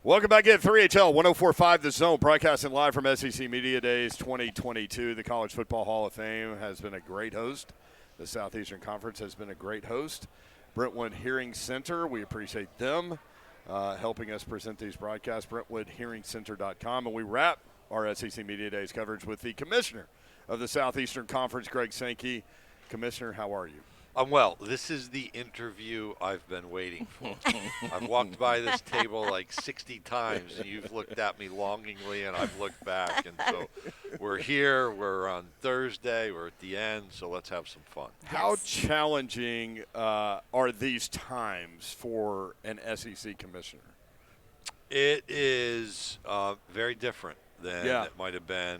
Welcome back in 3HL 104.5 The Zone, broadcasting live from SEC Media Days 2022. The College Football Hall of Fame has been a great host. The Southeastern Conference has been a great host. Brentwood Hearing Center, we appreciate them helping us present these broadcasts, BrentwoodHearingCenter.com. And we wrap our SEC Media Days coverage with the commissioner of the Southeastern Conference, Greg Sankey. Commissioner, how are you? I'm well. This is the interview I've been waiting for. I've walked by this table like 60 times, and you've looked at me longingly, and I've looked back. And so we're here. We're on Thursday. We're at the end, so let's have some fun. How challenging are these times for an SEC commissioner? It is very different than it might have been,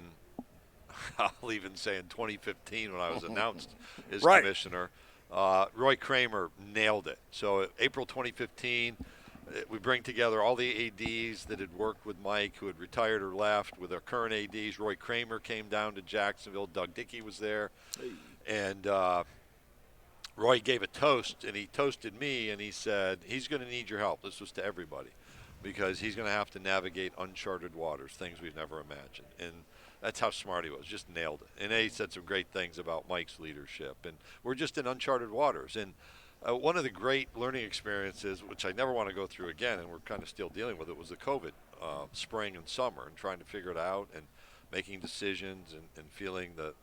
I'll even say in 2015 when I was announced as commissioner. Roy Kramer nailed it. So April 2015, we bring together all the ADs that had worked with Mike, who had retired or left, with our current ADs. Roy Kramer came down to Jacksonville. Doug Dickey was there. And Roy gave a toast, and he toasted me, and he said, he's going to need your help. This was to everybody, because he's going to have to navigate uncharted waters, things we've never imagined. And that's how smart he was, just nailed it. And he said some great things about Mike's leadership. And we're just in uncharted waters. And one of the great learning experiences, which I never want to go through again, and we're kind of still dealing with it, was the COVID spring and summer, and trying to figure it out and making decisions and feeling the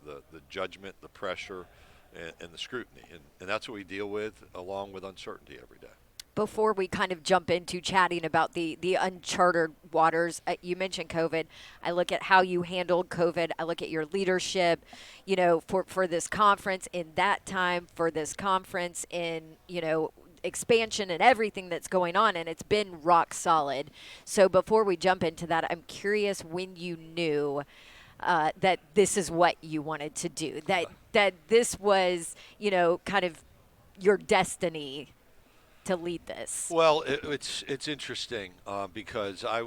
judgment, the pressure, and the scrutiny. And that's what we deal with, along with uncertainty every day. Before we kind of jump into chatting about the uncharted waters, you mentioned COVID. I look at how you handled COVID. I look at your leadership, for this conference in that time, for this conference in, expansion and everything that's going on, and it's been rock solid. So before we jump into that, I'm curious when you knew that this is what you wanted to do, that this was, kind of your destiny to lead this. Well, it's interesting because I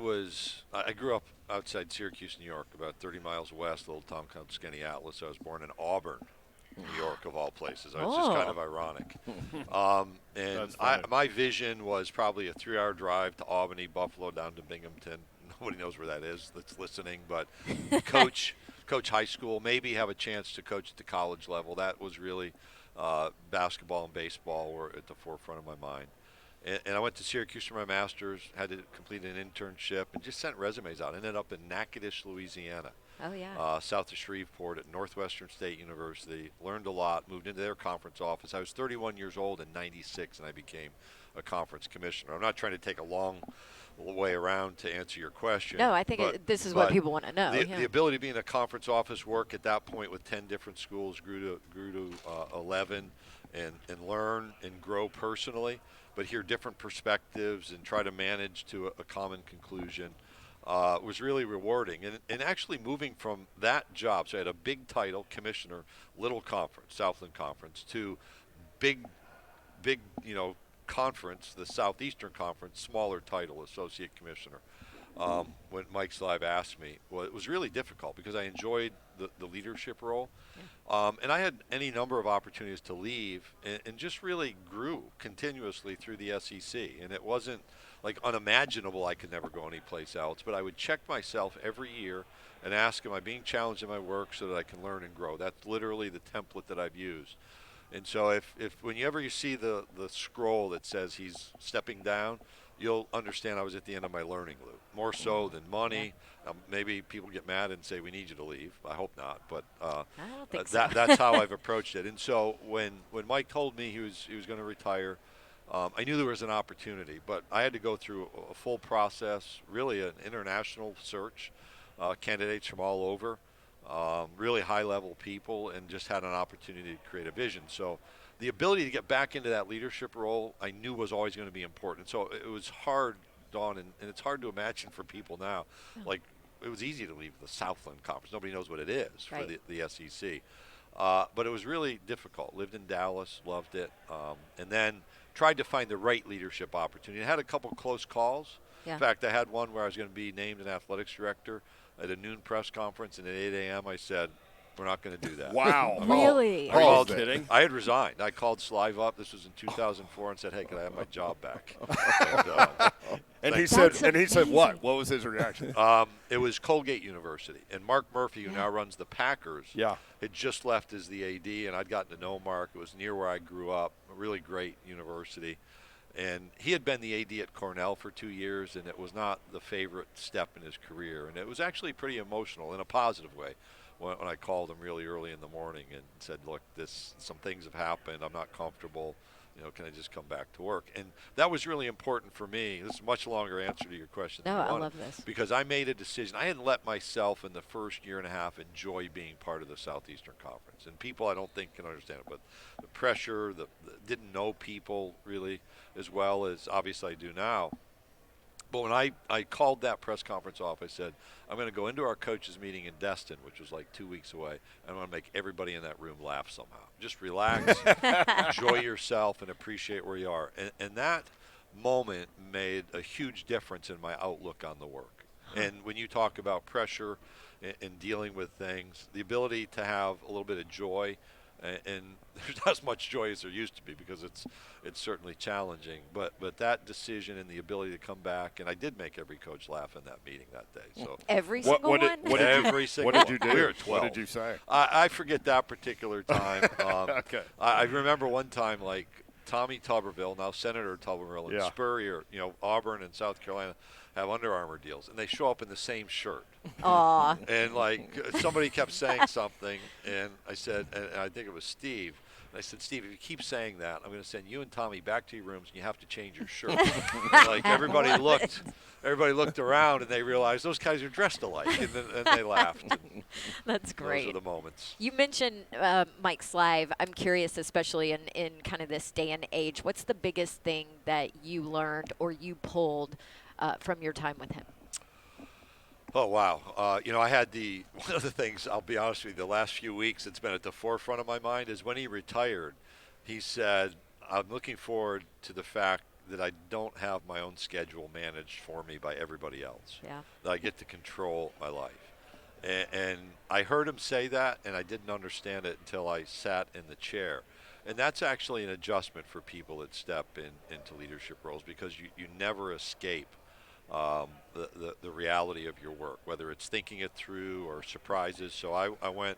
grew up outside Syracuse, New York, about 30 miles west, a little town called Skaneateles. I was born in Auburn, New York, of all places. It's just kind of ironic. My vision was probably a 3-hour drive to Albany, Buffalo, down to Binghamton. Nobody knows where that is that's listening, but coach high school, maybe have a chance to coach at the college level. That was really basketball and baseball were at the forefront of my mind. And I went to Syracuse for my master's, had to complete an internship, and just sent resumes out. Ended up in Natchitoches, Louisiana. Oh, yeah. South of Shreveport at Northwestern State University. Learned a lot, moved into their conference office. I was 31 years old in 96, and I became a conference commissioner. I'm not trying to take a long way around to answer your question. No, I think this is what people want to know. The ability to be in a conference office, work at that point with 10 different schools, grew to 11, and learn and grow personally, but hear different perspectives and try to manage to a common conclusion was really rewarding. And actually moving from that job, so I had a big title, commissioner, little conference, Southland Conference, to big, conference, the Southeastern Conference, smaller title, associate commissioner. When Mike Slive asked me, well, it was really difficult because I enjoyed the leadership role. And I had any number of opportunities to leave and just really grew continuously through the SEC. And it wasn't like unimaginable I could never go anyplace else, but I would check myself every year and ask, am I being challenged in my work so that I can learn and grow? That's literally the template that I've used. And so if whenever you see the scroll that says he's stepping down, you'll understand I was at the end of my learning loop, more so than money. Maybe people get mad and say, we need you to leave. I hope not, but I don't think so. That's how I've approached it. And so when Mike told me he was going to retire, I knew there was an opportunity, but I had to go through a full process, really an international search, candidates from all over. Really high-level people, and just had an opportunity to create a vision. So the ability to get back into that leadership role I knew was always going to be important. So it was hard, Dawn, and it's hard to imagine for people now. Like, it was easy to leave the Southland Conference. Nobody knows what it is for the SEC. But it was really difficult. Lived in Dallas, loved it, and then tried to find the right leadership opportunity. I had a couple close calls. In fact, I had one where I was going to be named an athletics director at a noon press conference, and at 8 a.m. I said, we're not going to do that. Wow. Really? Are you kidding? I had resigned. I called Slive up. This was in 2004 and said, hey, can I have my job back? And he said what? What was his reaction? It was Colgate University. And Mark Murphy, who now runs the Packers, had just left as the AD, and I'd gotten to know Mark. It was near where I grew up, a really great university. And he had been the AD at Cornell for 2 years, and it was not the favorite step in his career. And it was actually pretty emotional in a positive way when I called him really early in the morning and said, look, some things have happened. I'm not comfortable. Can I just come back to work? And that was really important for me. This is a much longer answer to your question. No, I love this. Because I made a decision. I hadn't let myself in the first year and a half enjoy being part of the Southeastern Conference. And people I don't think can understand it, but the pressure, didn't know people really as well as obviously I do now. But when I called that press conference off, I said, I'm going to go into our coaches meeting in Destin, which was like 2 weeks away, and I'm going to make everybody in that room laugh somehow. Just relax, enjoy yourself, and appreciate where you are. And that moment made a huge difference in my outlook on the work. And when you talk about pressure and dealing with things, the ability to have a little bit of joy, and there's not as much joy as there used to be because it's certainly challenging. But that decision and the ability to come back, and I did make every coach laugh in that meeting that day. So every single one? Every single one. What did you do? We were at 12. What did you say? I forget that particular time. Okay. I remember one time, like Tommy Tuberville, now Senator Tuberville, and Spurrier, Auburn and South Carolina have Under Armour deals, and they show up in the same shirt. Aw. And like somebody kept saying something, and I said, and I think it was Steve. And I said, Steve, if you keep saying that, I'm going to send you and Tommy back to your rooms, and you have to change your shirt. And like everybody looked around, and they realized those guys are dressed alike, and they laughed. That's great. Those are the moments. You mentioned Mike Slive. I'm curious, especially in kind of this day and age, what's the biggest thing that you learned or you pulled from your time with him? Oh, wow. I had one of the things, I'll be honest with you, the last few weeks it's been at the forefront of my mind is when he retired, he said, I'm looking forward to the fact that I don't have my own schedule managed for me by everybody else. Yeah. That I get to control my life. And I heard him say that, and I didn't understand it until I sat in the chair. And that's actually an adjustment for people that step into leadership roles because you never escape the reality of your work, whether it's thinking it through or surprises. So I went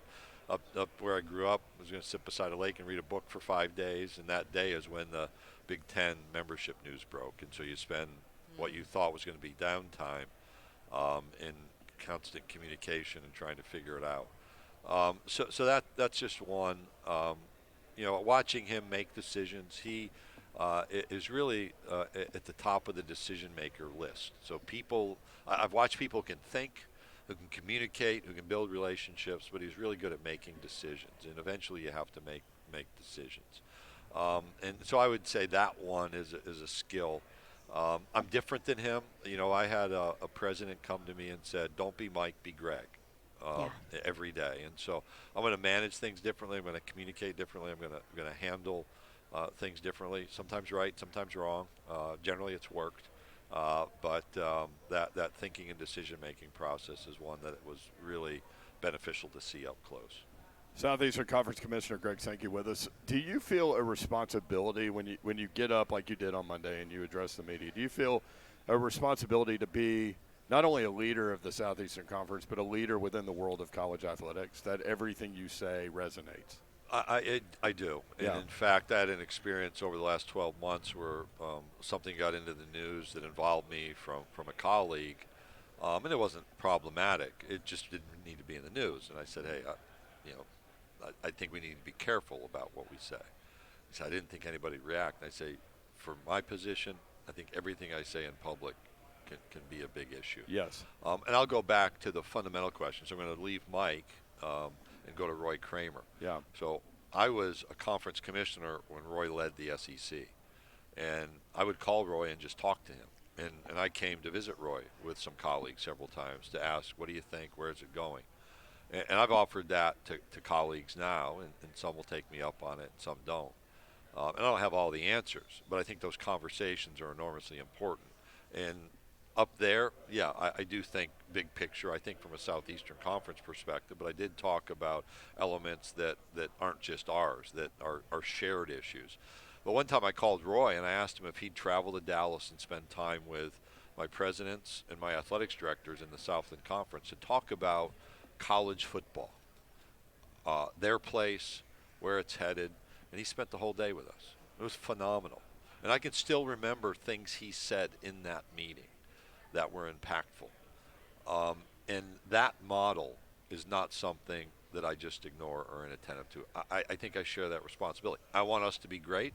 up where I grew up, was going to sit beside a lake and read a book for 5 days, and that day is when the Big Ten membership news broke. And so you spend what you thought was going to be downtime in constant communication and trying to figure it out. So that's just one. Watching him make decisions, he is really at the top of the decision-maker list. So I've watched people who can think, who can communicate, who can build relationships, but he's really good at making decisions. And eventually you have to make decisions. And so I would say that one is a skill. I'm different than him. I had a president come to me and said, don't be Mike, be Greg. Every day. And so I'm going to manage things differently. I'm going to communicate differently. I'm going to handle things differently. Sometimes right, sometimes wrong. Generally, it's worked. But that thinking and decision-making process is one that was really beneficial to see up close. Southeastern Conference Commissioner Greg Sankey with us. Do you feel a responsibility when you get up like you did on Monday and you address the media? Do you feel a responsibility to be not only a leader of the Southeastern Conference, but a leader within the world of college athletics, that everything you say resonates? I do. Yeah. And in fact, I had an experience over the last 12 months where something got into the news that involved me from a colleague, and it wasn't problematic. It just didn't need to be in the news. And I said, hey, I think we need to be careful about what we say. He said, I didn't think anybody would react. And I say, for my position, I think everything I say in public can be a big issue. Yes. And I'll go back to the fundamental question. So I'm going to leave Mike and go to Roy Kramer. Yeah. So I was a conference commissioner when Roy led the SEC. And I would call Roy and just talk to him. And I came to visit Roy with some colleagues several times to ask, what do you think? Where is it going? And I've offered that to colleagues now, and some will take me up on it and some don't. And I don't have all the answers, but I think those conversations are enormously important. And up there, yeah, I do think big picture. I think from a Southeastern Conference perspective, but I did talk about elements that aren't just ours, that are shared issues. But one time I called Roy and I asked him if he'd travel to Dallas and spend time with my presidents, and my athletics directors in the Southland Conference to talk about college football, their place, where it's headed, and he spent the whole day with us. It was phenomenal. And I can still remember things he said in that meeting that were impactful. And that model is not something that I just ignore or inattentive to. I think I share that responsibility. I want us to be great,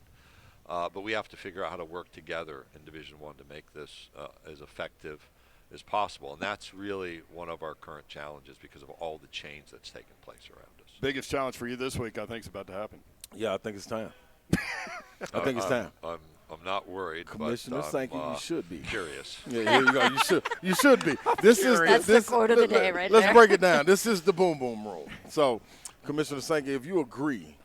but we have to figure out how to work together in Division I to make this as effective as possible. And that's really one of our current challenges because of all the change that's taken place around us. Biggest challenge for you this week, I think, is about to happen. Yeah, I think it's time. I think it's time. I'm not worried, Commissioner Sankey, you should be curious. Yeah, here you go. You should be. That's the quote of the day right there. Let's break it down. This is the boom boom rule. So, Commissioner Sankey, if you agree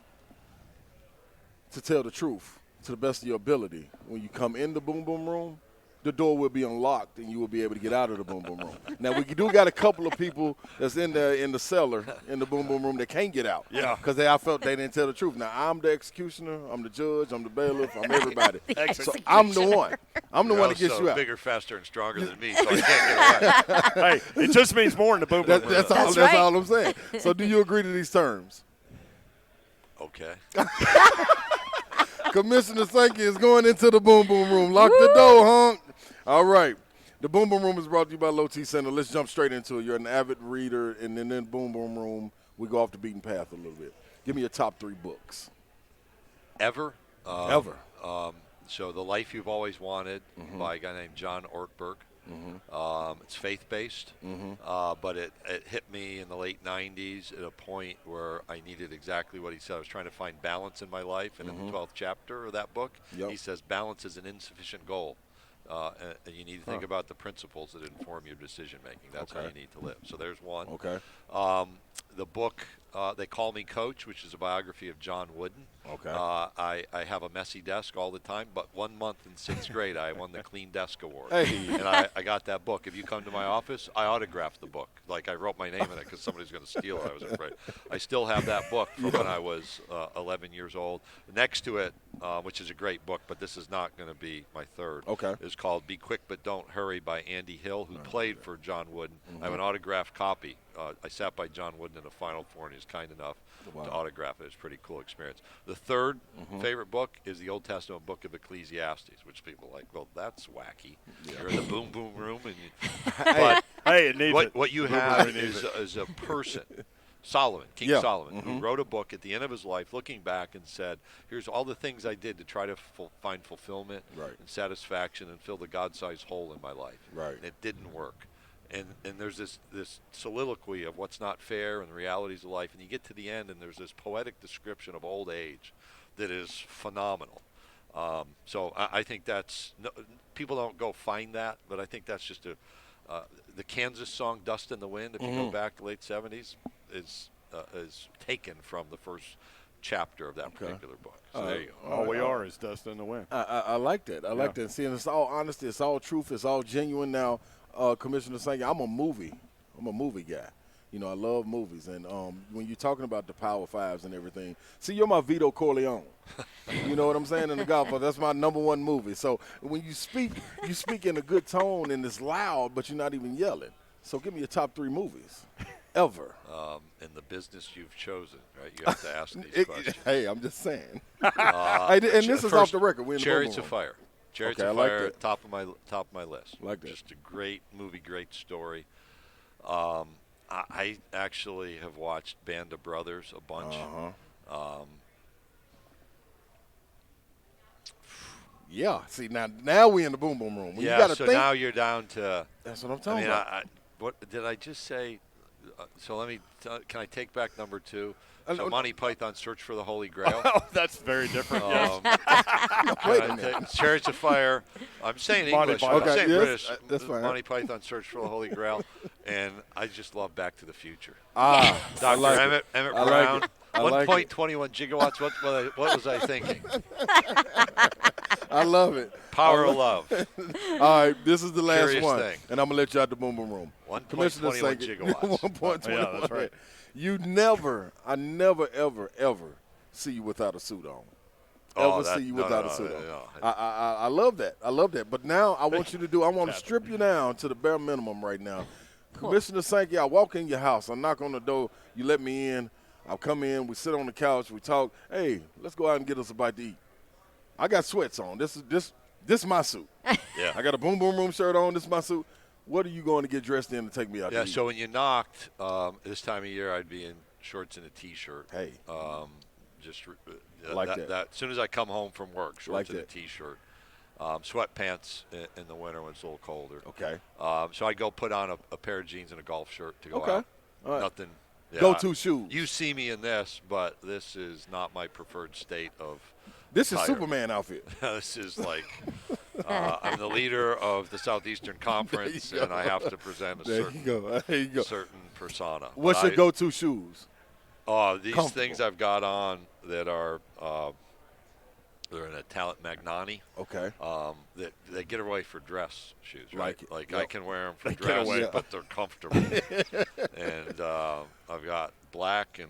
to tell the truth to the best of your ability when you come in the boom boom room, the door will be unlocked and you will be able to get out of the boom boom room. Now, we do got a couple of people that's in there in the cellar in the boom boom room that can't get out. Yeah. Because I felt they didn't tell the truth. Now, I'm the executioner, I'm the judge, I'm the bailiff, I'm everybody. So I'm the one. I'm the one that gets you out. Bigger, faster, and stronger than me, so I can't get away. Hey, it just means more in the boom boom room. That's all I'm saying. So do you agree to these terms? Okay. Commissioner Sankey is going into the boom boom room. Lock the door, honk. All right. The Boom Boom Room is brought to you by Low T Center. Let's jump straight into it. You're an avid reader, and then in Boom Boom Room, we go off the beaten path a little bit. Give me your top 3 books. Ever? Ever. So The Life You've Always Wanted by a guy named John Ortberg. It's faith-based, but it hit me in the late 90s at a point where I needed exactly what he said. I was trying to find balance in my life, and in the 12th chapter of that book, he says balance is an insufficient goal. And you need to think about the principles that inform your decision-making. That's how you need to live. So there's one. Okay. The book, They Call Me Coach, which is a biography of John Wooden. Okay. I have a messy desk all the time, but 1 month in 6th grade, I won the Clean Desk Award. Hey. And I got that book. If you come to my office, I autographed the book. Like I wrote my name in it because somebody's going to steal it. I was afraid. I still have that book from when I was 11 years old. Next to it, which is a great book, but this is not going to be my third, is called Be Quick But Don't Hurry by Andy Hill, who played for John Wooden. I have an autographed copy. I sat by John Wooden in the Final Four, and he was kind enough to autograph it. It's a pretty cool experience. The third favorite book is the Old Testament book of Ecclesiastes, which people are like, well, that's wacky. You're in the boom boom room. But hey, it needs what you have is a person, Solomon, King Solomon, who wrote a book at the end of his life looking back and said, here's all the things I did to try to find fulfillment and satisfaction and fill the God-sized hole in my life. Right. And it didn't work. And there's this soliloquy of what's not fair and the realities of life. And you get to the end, and there's this poetic description of old age that is phenomenal. So I think that's people don't go find that, but I think that's just the Kansas song "Dust in the Wind." If you go back to late '70s, is taken from the first chapter of that particular book. So there you go. All we are is dust in the wind. I like that. I like that. Seeing it's all honesty, it's all truth, it's all genuine. Now, Commissioner Sankey, I'm a movie guy. You know, I love movies, and when you're talking about the Power Fives and everything, see, you're my Vito Corleone. You know what I'm saying? In The Godfather, that's my #1 movie. So when you speak in a good tone and it's loud, but you're not even yelling. So give me your top 3 movies ever. In the business you've chosen, right? You have to ask these questions. Hey, I'm just saying. And this is off the record. We're in the Chariots boom of room. Fire. Chariots of like Fire, that. top of my list. Like that. Just a great movie, great story. I actually have watched Band of Brothers a bunch. Yeah. See, now we in the boom boom room. When you Yeah. gotta So think, now you're down to. that's what I'm talking about. What did I just say? So let me. Can I take back number 2? No. So Monty Python's Search for the Holy Grail. Oh, that's very different. Wait a minute. Chariots of Fire. I'm saying Monty English. Python. I'm saying yes, British. that's fine. Monty Python Search for the Holy Grail. And I just love Back to the Future. I Dr. like Emmett it. I Brown. like it. I like it. 1.21 gigawatts. What was I thinking? I love it. Power of love. All right, this is the last Curious one, thing. and I'm gonna let you out the boom boom room. 1.21 gigawatts. 1.21. Yeah, that's right. I never, ever see you without a suit on. ever see you without a suit on. No. I love that. I love that. But now I want you to do. I want to strip you down to the bare minimum right now. Cool. Commissioner Sankey, I walk in your house. I knock on the door. You let me in. I'll come in. We sit on the couch. We talk. Hey, let's go out and get us a bite to eat. I got sweats on. This is my suit. Yeah. I got a Boom Boom Room shirt on. This is my suit. What are you going to get dressed in to take me out to eat? So when you knocked, this time of year, I'd be in shorts and a T-shirt. Hey. Like that. As soon as I come home from work, shorts and a T-shirt. Sweatpants in the winter when it's a little colder. Okay. So I go put on a pair of jeans and a golf shirt to go out. All right. Nothing. Yeah, Go-to shoes. You see me in this, but this is not my preferred state of This is attire. Superman outfit. This is like I'm the leader of the Southeastern Conference, and I have to present a certain persona. What's your go-to shoes? These things I've got on that are they're an Italian Magnani. Okay. That they get away for dress shoes, right? Like I can wear them for dress, but they're comfortable. And I've got black and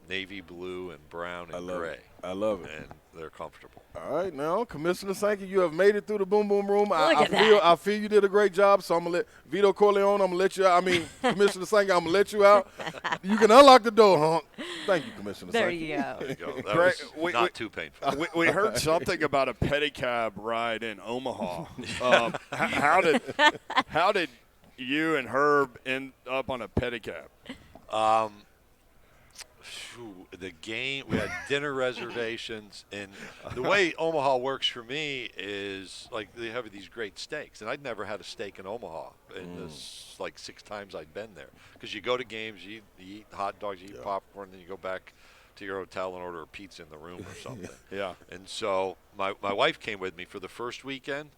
navy blue and brown and gray. I love it. And they're comfortable. All right, now, Commissioner Sankey, you have made it through the Boom Boom Room. I feel you did a great job, so I'm going to let Vito Corleone, I'm going to let you out. Commissioner Sankey, I'm going to let you out. You can unlock the door, Honk. Thank you, Commissioner Sankey. There you go. That was not too painful. We heard something about a pedicab ride in Omaha. How did you and Herb end up on a pedicab? The game, we had dinner reservations, and the way Omaha works for me is like they have these great steaks, and I'd never had a steak in Omaha in this like 6 times I'd been there, because you go to games, you eat hot dogs, you eat popcorn, then you go back to your hotel and order a pizza in the room or something. And so my wife came with me for the first weekend,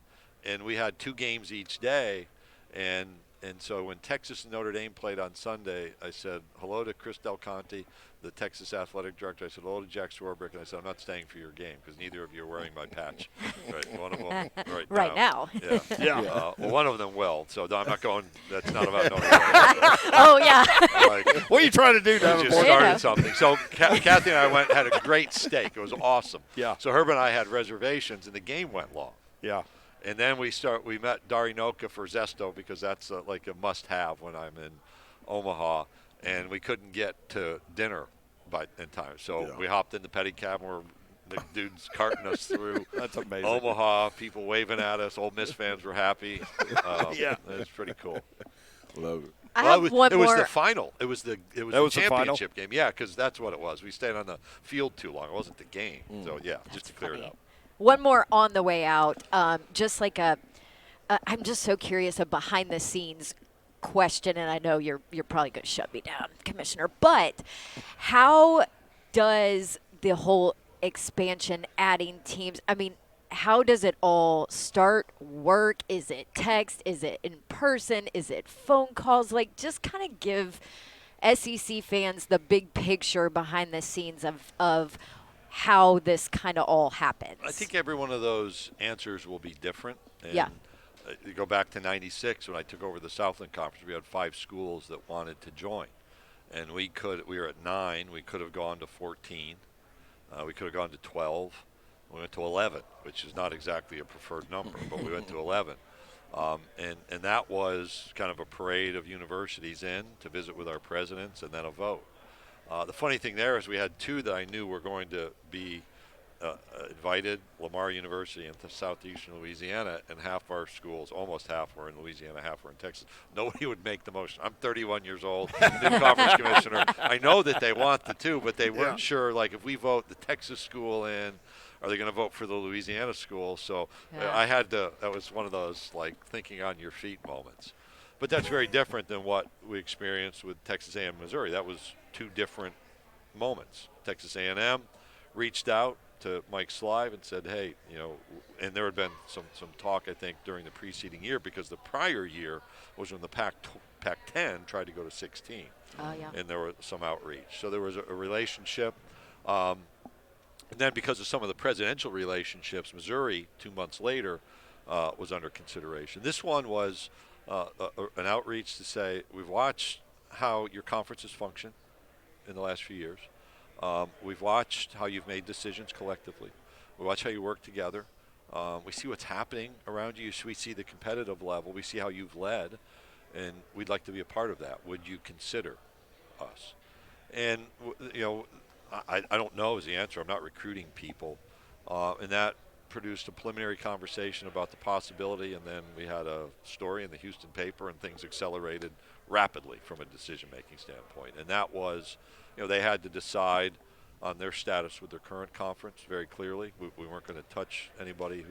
and we had 2 games each day, and so when Texas and Notre Dame played on Sunday, I said hello to Chris Del Conte, the Texas athletic director. I said hello to Jack Swarbrick, and I said I'm not staying for your game because neither of you are wearing my patch. Right, one of them right now. Yeah. Well, one of them will. So I'm not going. That's not about Notre Dame. Oh yeah. What are you trying to do now? Just started something. So Kathy and I had a great steak. It was awesome. Yeah. So Herb and I had reservations, and the game went long. Yeah. And then we met Darinoka for Zesto because that's like a must-have when I'm in Omaha, and we couldn't get to dinner in time. So we hopped in the pedicab, and the dude's carting us through. That's amazing. Omaha, people waving at us. Ole Miss fans were happy. It was pretty cool. Love it. It was the final. It was the championship game. Yeah, because that's what it was. We stayed on the field too long. It wasn't the game. So just to clear it up. One more on the way out, just like I'm just so curious, a behind-the-scenes question, and I know you're probably going to shut me down, Commissioner, but how does the whole expansion, adding teams, how does it all start, work? Is it text? Is it in person? Is it phone calls? Like, just kind of give SEC fans the big picture behind the scenes of how this kind of all happens. I think every one of those answers will be different. And you go back to 96 when I took over the Southland Conference, we had 5 schools that wanted to join. And we were at 9. We could have gone to 14. We could have gone to 12. We went to 11, which is not exactly a preferred number, but we went to 11. And that was kind of a parade of universities in to visit with our presidents and then a vote. The funny thing there is we had 2 that I knew were going to be invited, Lamar University and Southeastern Louisiana, and half our schools, almost half were in Louisiana, half were in Texas. Nobody would make the motion. I'm 31 years old, new conference commissioner. I know that they want the 2, but they weren't sure, like, if we vote the Texas school in, are they going to vote for the Louisiana school? So I had to, that was one of those, like, thinking on your feet moments. But that's very different than what we experienced with Texas A&M Missouri. That was 2 different moments. Texas A&M reached out to Mike Slive and said, hey, and there had been some talk, I think, during the preceding year, because the prior year was when the Pac-10 tried to go to 16. Oh, yeah. And there was some outreach. So there was a relationship. And then because of some of the presidential relationships, Missouri, 2 months later, was under consideration. This one was an outreach to say, we've watched how your conferences function in the last few years. We've watched how you've made decisions collectively. We watch how you work together. We see what's happening around you. We see the competitive level. We see how you've led, and we'd like to be a part of that. Would you consider us? And, I don't know is the answer. I'm not recruiting people. And that produced a preliminary conversation about the possibility, and then we had a story in the Houston paper, and things accelerated rapidly from a decision-making standpoint. And that was, they had to decide on their status with their current conference very clearly. We weren't going to touch anybody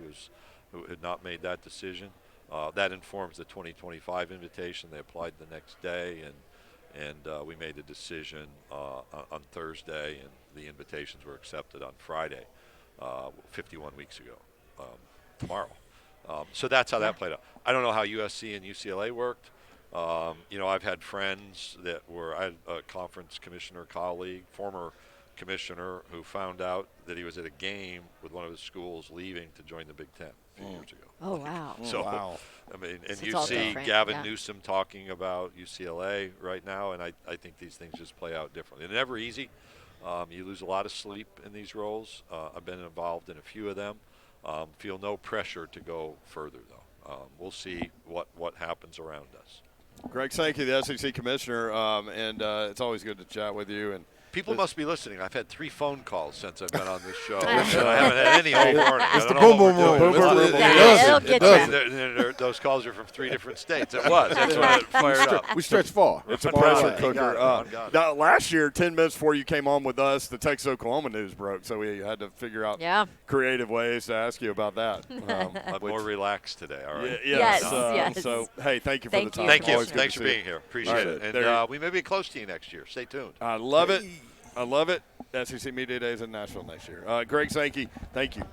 who had not made that decision. That informs the 2025 invitation. They applied the next day, and we made a decision on Thursday, and the invitations were accepted on Friday, 51 weeks ago, tomorrow. So that's how that played out. I don't know how USC and UCLA worked. I've had friends I had a conference commissioner colleague, former commissioner, who found out that he was at a game with one of his schools leaving to join the Big Ten a few years ago. Oh, wow. So, wow. I mean, and So you it's all see different, Gavin yeah. Newsom talking about UCLA right now, and I think these things just play out differently. They're never easy. You lose a lot of sleep in these roles. I've been involved in a few of them. Feel no pressure to go further, though. We'll see what happens around us. Greg Sankey, the SEC commissioner, and it's always good to chat with you. And people must be listening. I've had 3 phone calls since I've been on this show. I haven't had any all morning. It's the boom, boom, boom. Yeah, it'll get you. Those calls are from 3 different states. It was. That's why it fired up. We stretch far. it's a pressure right. cooker. Got it. Now, last year, 10 minutes before you came on with us, the Texas Oklahoma news broke, so we had to figure out creative ways to ask you about that. I'm more relaxed today. All right. Yes. So, hey, thank you for the time. Thank you. Always good Thanks to for see being here. Appreciate it. And we may be close to you next year. Stay tuned. I love it. I love it. SEC Media Days in Nashville next year. Greg Sankey, thank you.